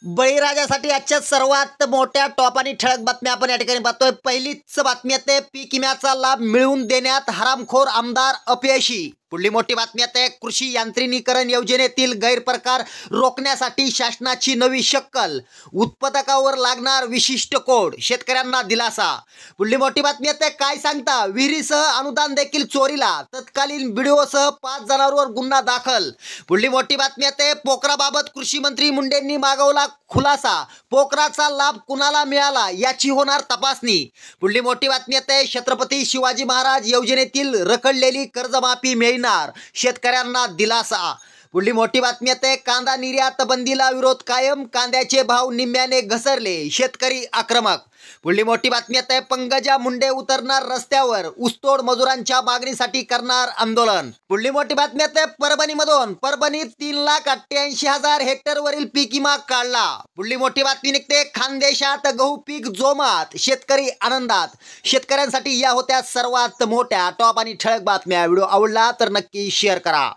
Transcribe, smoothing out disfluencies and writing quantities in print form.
बळीराजासाठी आजच्या सर्वात मोठ्या टॉप आणि ठळक बातम्या आपण या ठिकाणी पाहतोय। पहिलीच बातमी आहे, पीक विम्याचा लाभ मिळवून देण्यात हरामखोर आमदार अपयशी। पुढली मोठी बातमी आहे, कृषी यांत्रिकीकरण योजनेतील गैरप्रकार रोखण्यासाठी शासनाची नवी शक्कल, उत्पादकावर लागणार विशिष्ट कोड, शेतकऱ्यांना दिलासा। पुढली मोठी बातमी आहे, काय सांगता विहिरीसह अनुदान देखील चोरीला, तत्कालीन व्हिडिओसह 5 जणांवर गुन्हा दाखल। पुढली मोठी बातमी आहे, पोखराबाबत कृषी मंत्री मुंडेंनी मागवला खुलासा, पोखराचा लाभ कुणाला मिळाला याची होणार तपासणी। पुढली मोठी बातमी आहे, छत्रपती शिवाजी महाराज योजनेतील रखडलेली कर्जमाफी मिळणार, शेतकऱ्यांना दिलासा। पुढली मोठी बातमी आहे, कांदा निर्यात बंदीला विरोध कायम, कांद्याचे भाव निम्म्याने घसरले, शेतकरी आक्रमक। पुढली मोठी बातमी आहे, पंकजा मुंडे उतरणार रस्त्यावर, ऊसतोड मजुरांच्या मागणीसाठी करणार आंदोलन। पुढली मोठी बातमी आहे, परभणीत 3,88,000 हेक्टरवरील पीक विमा काढला। पुढली मोठी बातमी निघते, खानदेशात गहू पीक जोमात, शेतकरी आनंदात। शेतकऱ्यांसाठी या होत्या सर्वात मोठ्या टॉप आणि ठळक बातम्या। व्हिडिओ आवडला तर नक्की शेअर करा।